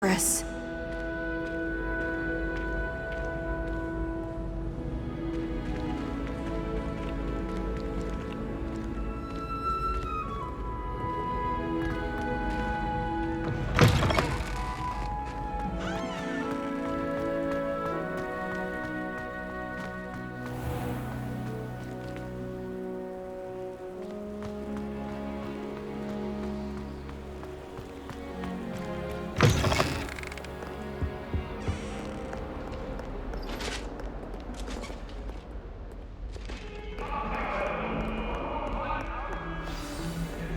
Chris.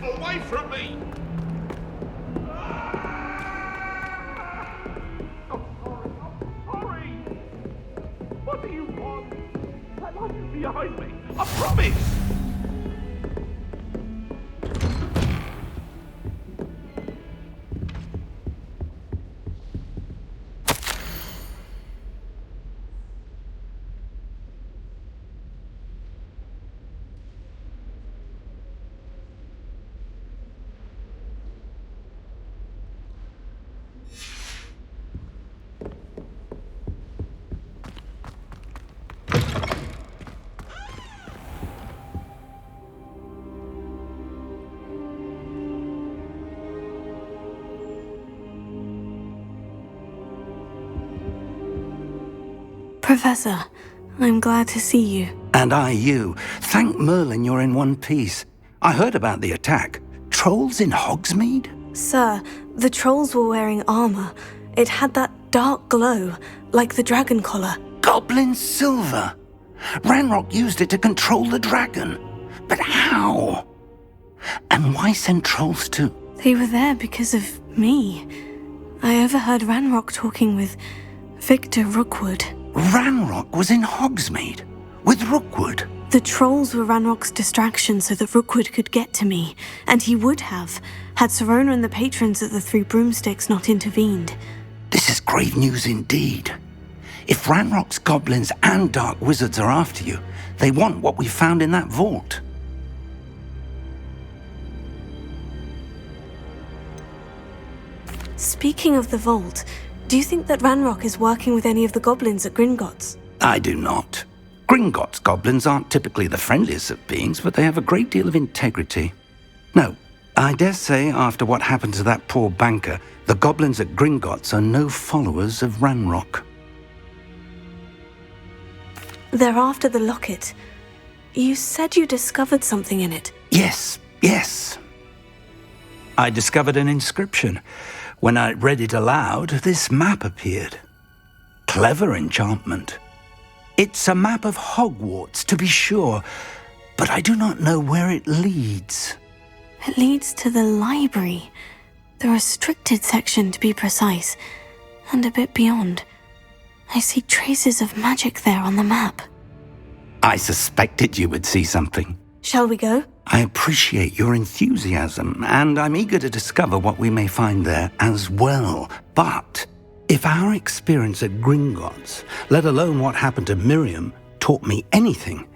Away from me! I'm sorry. What do you want? That light is behind me. I promise! Professor, I'm glad to see you. And I you. Thank Merlin you're in one piece. I heard about the attack. Trolls in Hogsmeade? Sir, the trolls were wearing armor. It had that dark glow, like the dragon collar. Goblin silver! Ranrock used it to control the dragon. But how? And why send trolls too? They were there because of me. I overheard Ranrock talking with Victor Rookwood. Ranrock was in Hogsmeade? With Rookwood? The trolls were Ranrock's distraction so that Rookwood could get to me, and he would have, had Serona and the patrons at the Three Broomsticks not intervened. This is grave news indeed. If Ranrock's goblins and dark wizards are after you, they want what we found in that vault. Speaking of the vault, do you think that Ranrock is working with any of the goblins at Gringotts? I do not. Gringotts goblins aren't typically the friendliest of beings, but they have a great deal of integrity. No, I dare say after what happened to that poor banker, the goblins at Gringotts are no followers of Ranrock. They're after the locket. You said you discovered something in it. Yes. I discovered an inscription. When I read it aloud, this map appeared. Clever enchantment. It's a map of Hogwarts, to be sure, but I do not know where it leads. It leads to the library. The restricted section, to be precise, and a bit beyond. I see traces of magic there on the map. I suspected you would see something. Shall we go? I appreciate your enthusiasm, and I'm eager to discover what we may find there as well. But if our experience at Gringotts, let alone what happened to Miriam, taught me anything,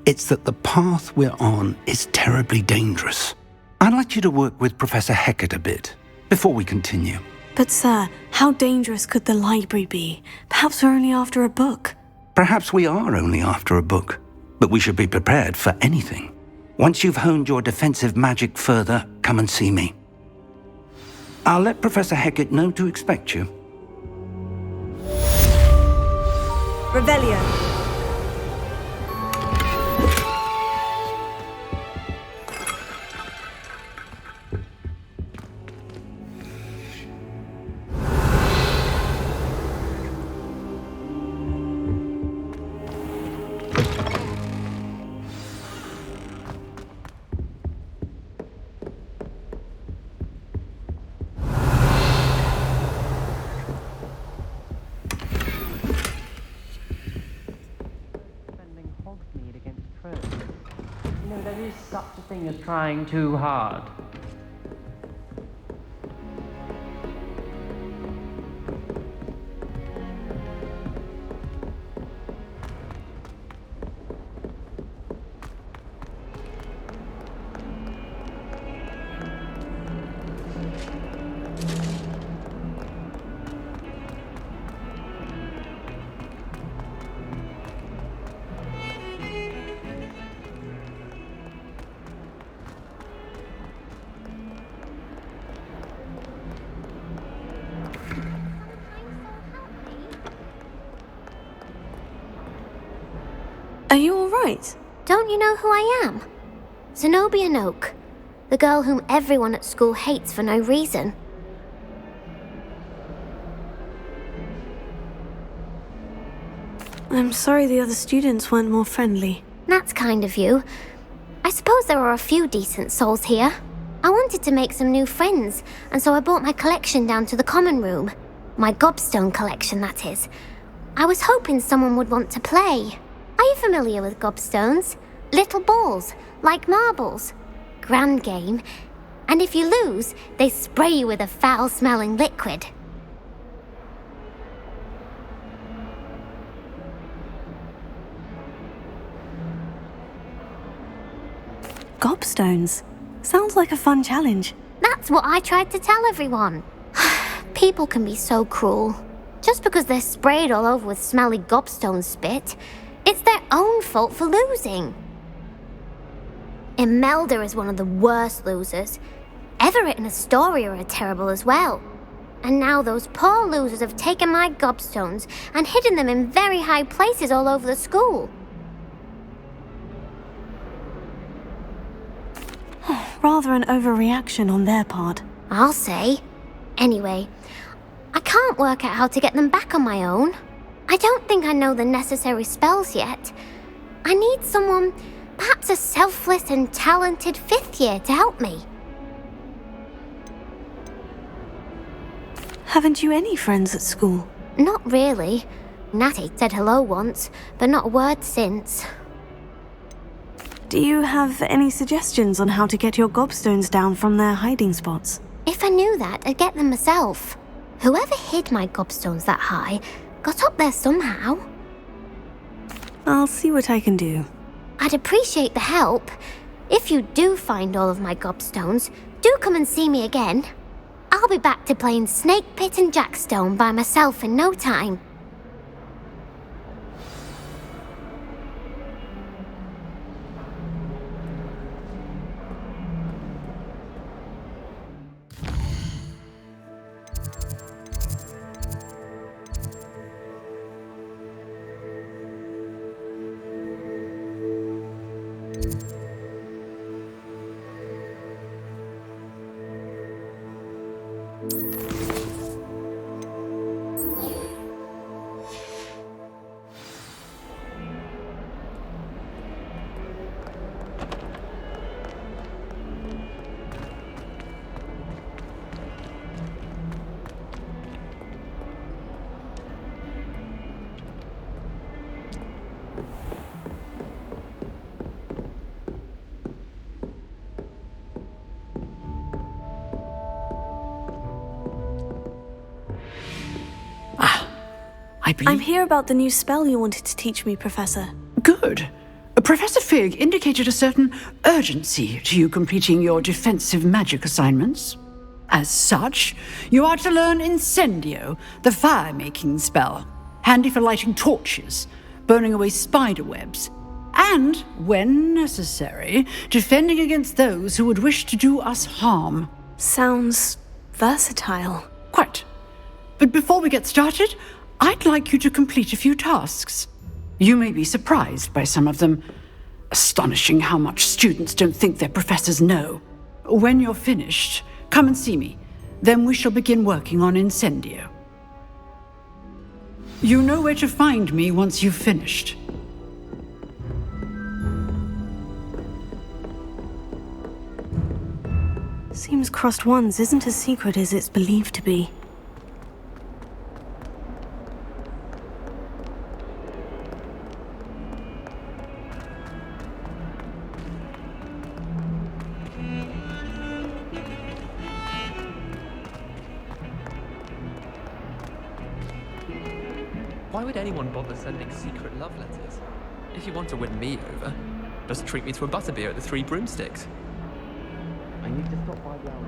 it's that the path we're on is terribly dangerous. I'd like you to work with Professor Hecat a bit before we continue. But sir, how dangerous could the library be? Perhaps we're only after a book. Perhaps we are only after a book, but we should be prepared for anything. Once you've honed your defensive magic further, come and see me. I'll let Professor Hecat know to expect you. Revelio. There is such a thing as trying too hard. Are you alright? Don't you know who I am? Zenobia Noak, the girl whom everyone at school hates for no reason. I'm sorry the other students weren't more friendly. That's kind of you. I suppose there are a few decent souls here. I wanted to make some new friends, and so I brought my collection down to the common room. My gobstone collection, that is. I was hoping someone would want to play. Are you familiar with gobstones? Little balls, like marbles. Grand game. And if you lose, they spray you with a foul-smelling liquid. Gobstones. Sounds like a fun challenge. That's what I tried to tell everyone. People can be so cruel. Just because they're sprayed all over with smelly gobstone spit, it's their own fault for losing. Imelda is one of the worst losers. Everett and Astoria are terrible as well. And now those poor losers have taken my gobstones and hidden them in very high places all over the school. Rather an overreaction on their part. I'll say. Anyway, I can't work out how to get them back on my own. I don't think I know the necessary spells yet. I need someone, perhaps a selfless and talented 5th year to help me. Haven't you any friends at school? Not really. Natty said hello once, but not a word since. Do you have any suggestions on how to get your gobstones down from their hiding spots? If I knew that, I'd get them myself. Whoever hid my gobstones that high got up there somehow. I'll see what I can do. I'd appreciate the help. If you do find all of my gobstones, do come and see me again. I'll be back to playing Snake Pit and Jackstone by myself in no time. I'm here about the new spell you wanted to teach me, Professor. Good. Professor Fig indicated a certain urgency to you completing your defensive magic assignments. As such, you are to learn Incendio, the fire-making spell, handy for lighting torches, burning away spider webs, and, when necessary, defending against those who would wish to do us harm. Sounds versatile. Quite. But before we get started, I'd like you to complete a few tasks. You may be surprised by some of them. Astonishing how much students don't think their professors know. When you're finished, come and see me. Then we shall begin working on Incendio. You know where to find me once you've finished. Seems crossed ones isn't as secret as it's believed to be. Why would anyone bother sending secret love letters? If you want to win me over, just treat me to a butterbeer at the Three Broomsticks. I need to stop by the hour.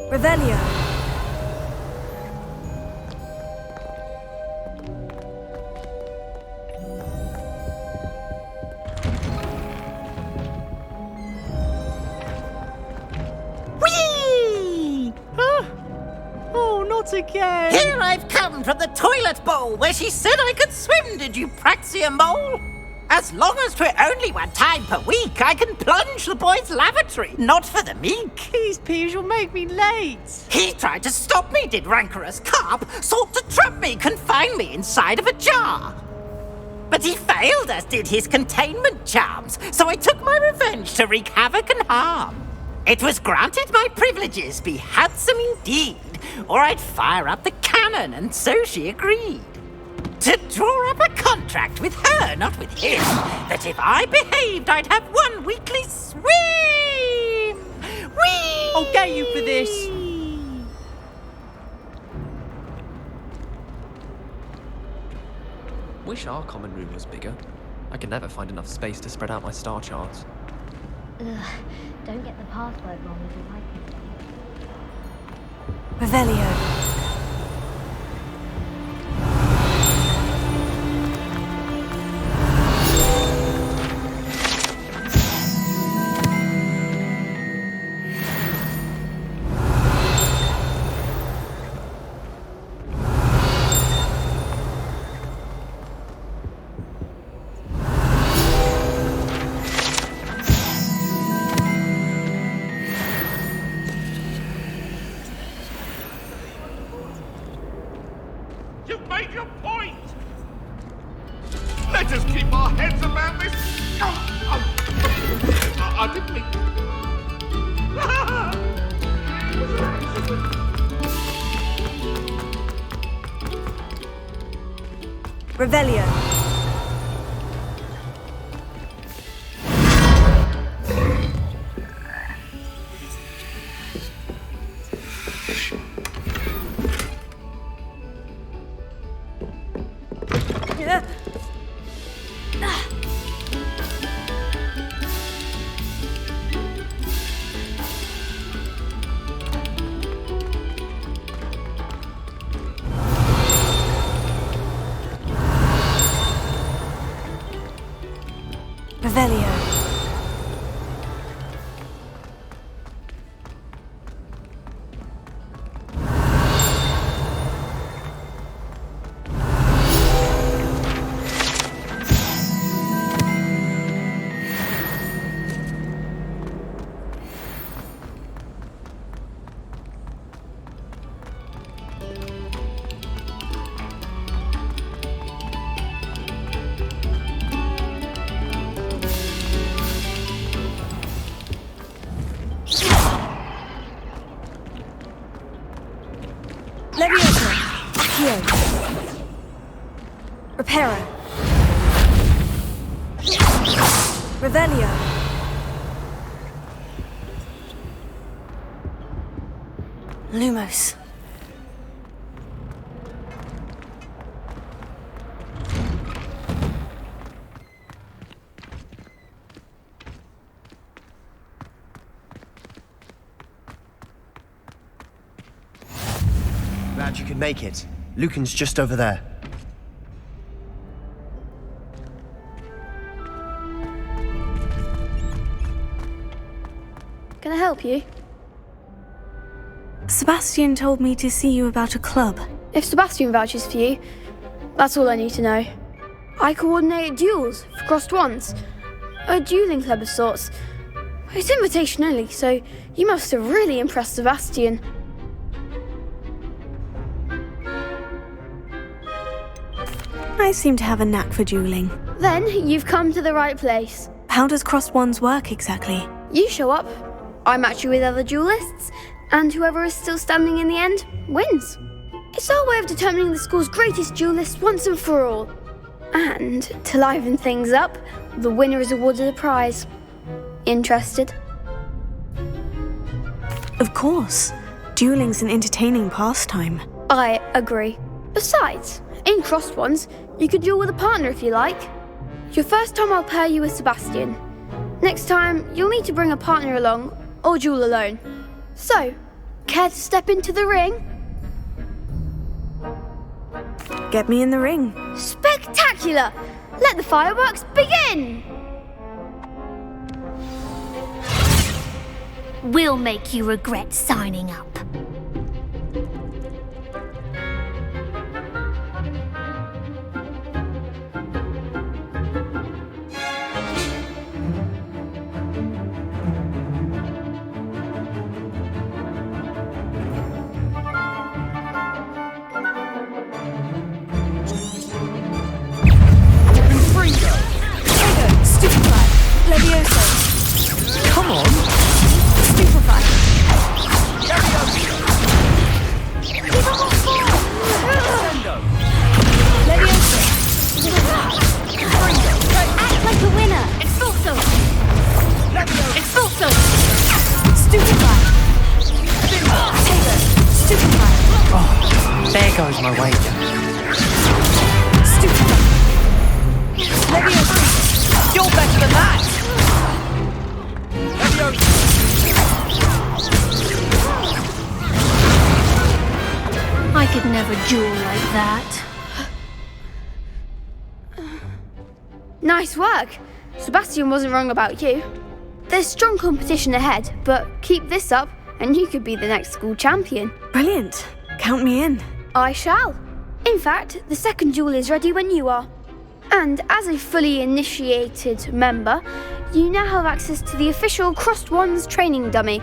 Revelio. not again! Here I've come from the toilet bowl where she said I could swim, did you praxia mole? As long as 'twere only one time per week, I can plunge the boy's lavatory, not for the meek. These peas will make me late. He tried to stop me, did rancorous carp, sought to trap me, confine me inside of a jar. But he failed, as did his containment charms, so I took my revenge to wreak havoc and harm. It was granted my privileges be handsome indeed, or I'd fire up the cannon, and so she agreed. To draw up a contract with her, not with him, that if I behaved, I'd have one weekly swim! Whee! I'll get you for this. Wish our common room was bigger. I can never find enough space to spread out my star charts. Ugh, don't get the password wrong if you like it. Revelio. You've made your point! Let us keep our heads about this. I didn't mean. Revelio. Revelio. Levioso. Accio. Reparo. Revelio. Lumos. Glad you could make it. Lucan's just over there. Can I help you? Sebastian told me to see you about a club. If Sebastian vouches for you, that's all I need to know. I coordinate duels for crossed wands. A dueling club of sorts. It's invitation only, so you must have really impressed Sebastian. I seem to have a knack for dueling. Then you've come to the right place. How does crossed wands work exactly? You show up, I match you with other duelists, and whoever is still standing in the end wins. It's our way of determining the school's greatest duelist once and for all. And to liven things up, the winner is awarded a prize. Interested? Of course. Dueling's an entertaining pastime. I agree. Besides, in crossed ones, you could duel with a partner if you like. Your first time I'll pair you with Sebastian. Next time, you'll need to bring a partner along, or duel alone. So, care to step into the ring? Get me in the ring. Spectacular! Let the fireworks begin! We'll make you regret signing up. There goes my wager. Stupid. Leviosa, you're better than that. Leviosa! I could never duel like that. Nice work. Sebastian wasn't wrong about you. There's strong competition ahead, but keep this up and you could be the next school champion. Brilliant. Count me in. I shall. In fact, the second duel is ready when you are. And as a fully initiated member, you now have access to the official Crossed Wands training dummy.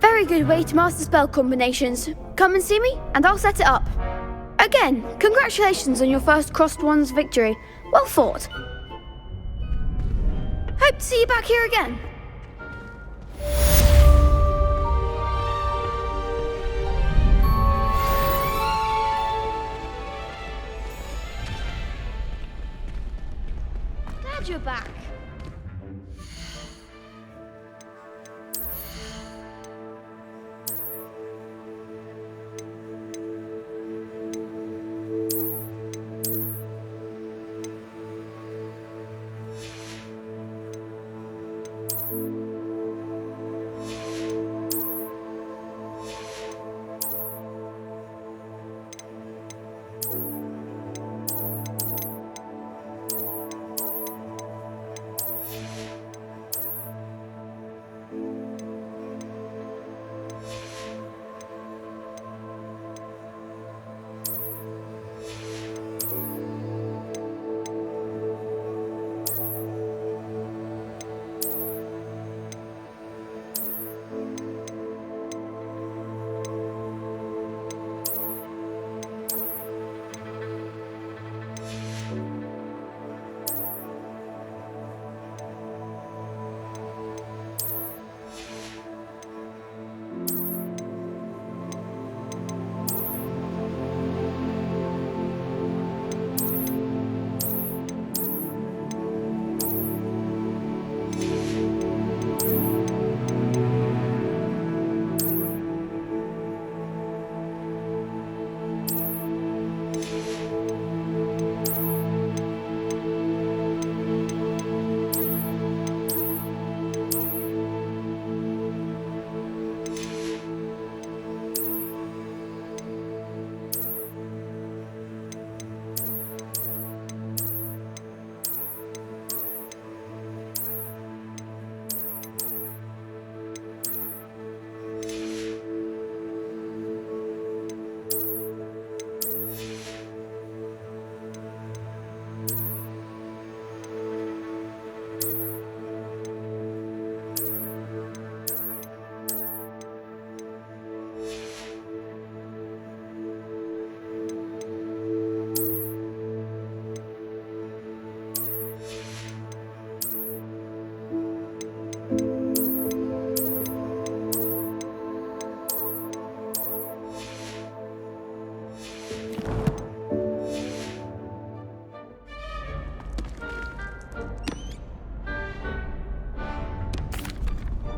Very good way to master spell combinations. Come and see me and I'll set it up. Again, congratulations on your first Crossed Wands victory. Well fought. Hope to see you back here again. Glad you're back.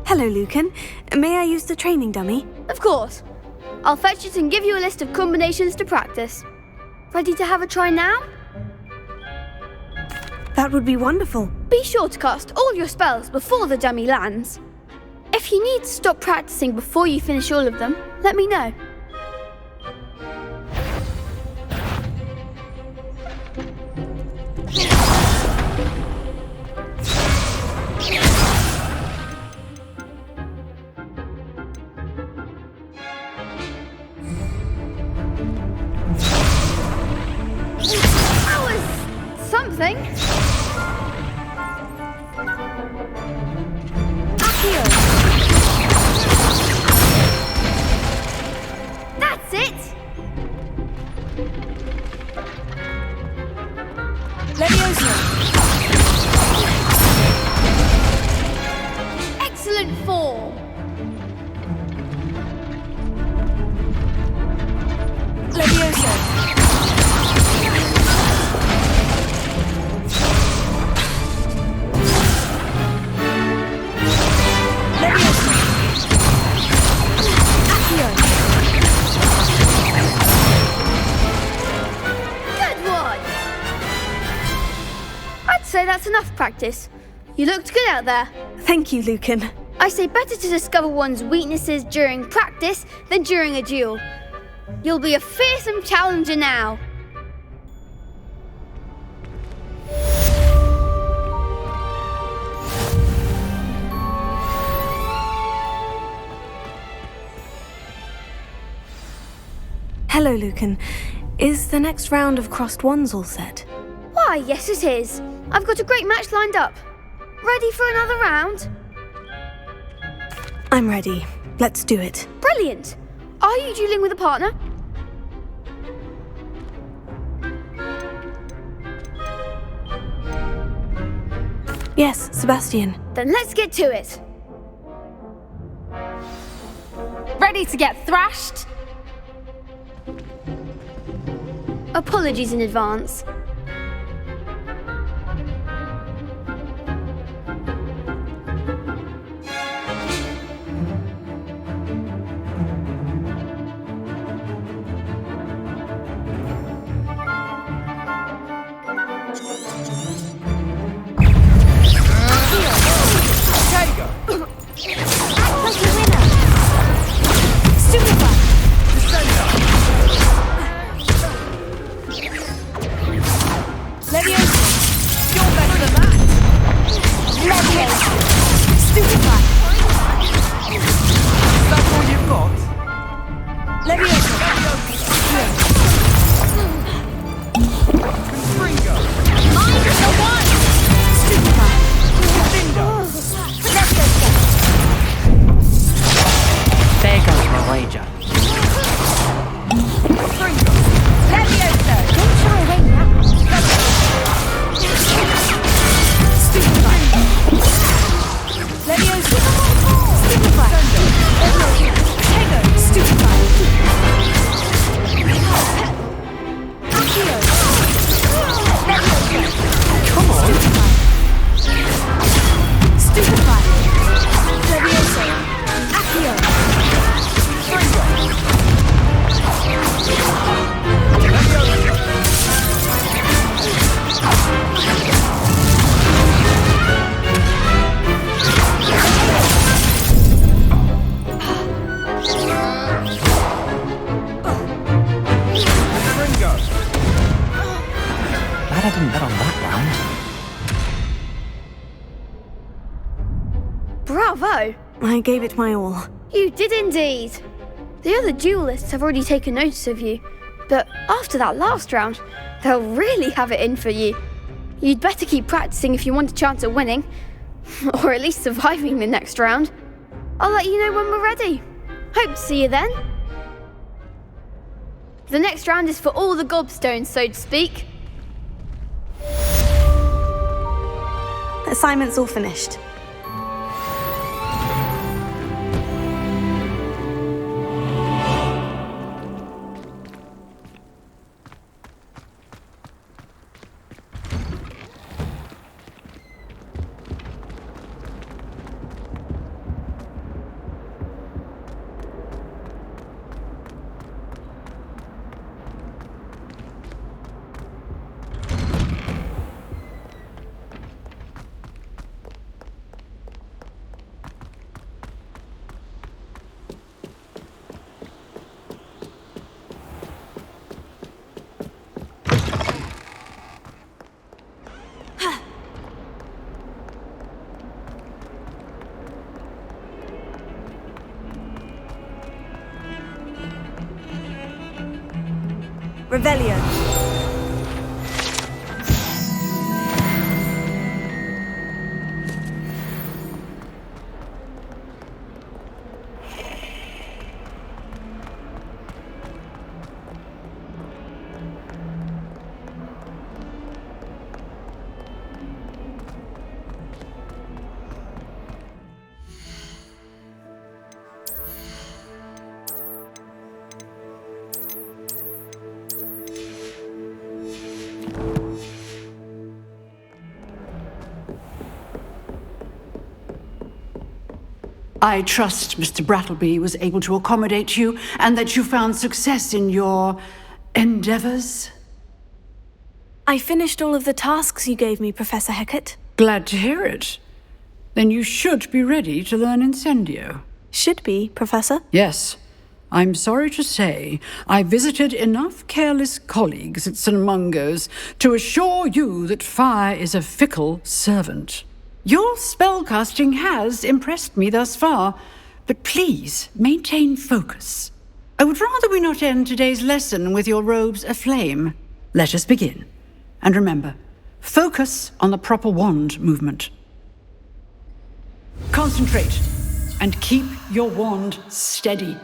Hello, Lucan. May I use the training dummy? Of course. I'll fetch it and give you a list of combinations to practice. Ready to have a try now? That would be wonderful. Be sure to cast all your spells before the dummy lands. If you need to stop practicing before you finish all of them, let me know. Something. Accio. That's it. Leviosa. Excellent form. Leviosa. say that's enough practice. You looked good out there. Thank you, Lucan. I say better to discover one's weaknesses during practice than during a duel. You'll be a fearsome challenger now. Hello, Lucan. Is the next round of crossed wands all set? Why, yes it is. I've got a great match lined up. Ready for another round? I'm ready. Let's do it. Brilliant. Are you dueling with a partner? Yes, Sebastian. Then let's get to it. Ready to get thrashed? Apologies in advance. Bravo! I gave it my all. You did indeed. The other duelists have already taken notice of you, but after that last round, they'll really have it in for you. You'd better keep practicing if you want a chance at winning, or at least surviving the next round. I'll let you know when we're ready. Hope to see you then. The next round is for all the gobstones, so to speak. Assignment's all finished. Revelio. I trust Mr. Brattleby was able to accommodate you and that you found success in your endeavors. I finished all of the tasks you gave me, Professor Hecat. Glad to hear it. Then you should be ready to learn Incendio. Should be, Professor? Yes. I'm sorry to say, I visited enough careless colleagues at St. Mungo's to assure you that fire is a fickle servant. Your spellcasting has impressed me thus far, but please maintain focus. I would rather we not end today's lesson with your robes aflame. Let us begin. And remember, focus on the proper wand movement. Concentrate, and keep your wand steady.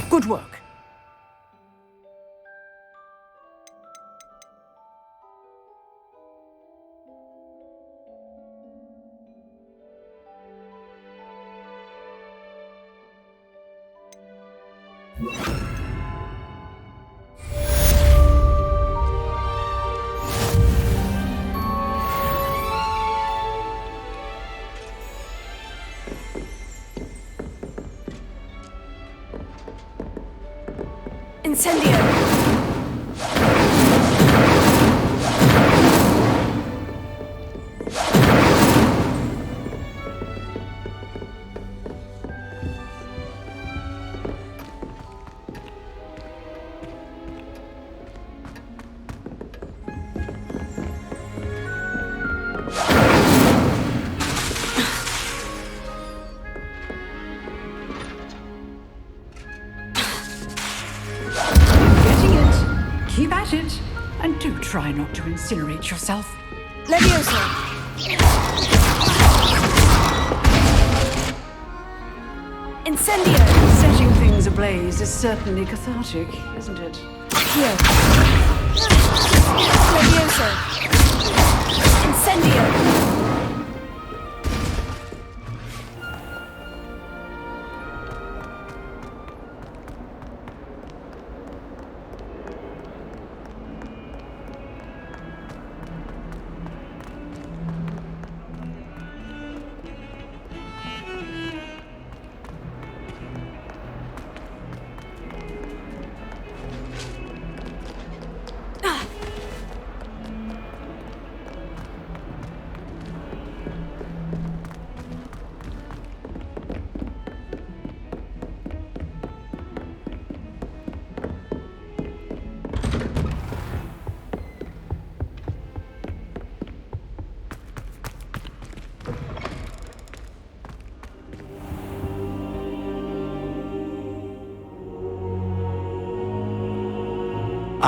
Good work. Incendio! Keep at it, and do try not to incinerate yourself. Levioso! Incendio! Setting things ablaze is certainly cathartic, isn't it? Here. Levioso! Incendio!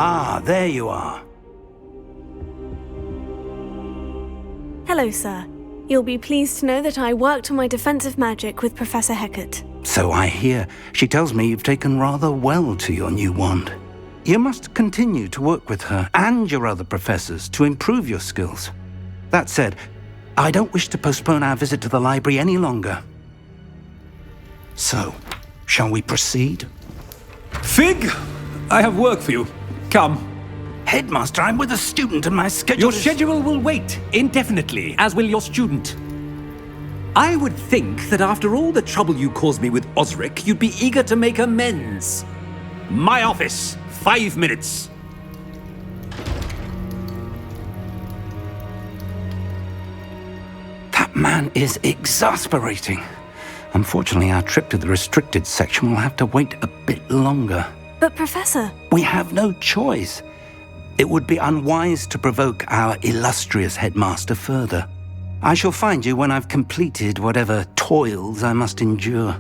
Ah, there you are. Hello, sir. You'll be pleased to know that I worked on my defensive magic with Professor Hecat. So I hear. She tells me you've taken rather well to your new wand. You must continue to work with her and your other professors to improve your skills. That said, I don't wish to postpone our visit to the library any longer. So, shall we proceed? Fig! I have work for you. Come. Headmaster, I'm with a student and my schedule Your schedule will wait indefinitely, as will your student. I would think that after all the trouble you caused me with Osric, you'd be eager to make amends. My office, 5 minutes. That man is exasperating. Unfortunately, our trip to the restricted section will have to wait a bit longer. But, Professor... We have no choice. It would be unwise to provoke our illustrious headmaster further. I shall find you when I've completed whatever toils I must endure.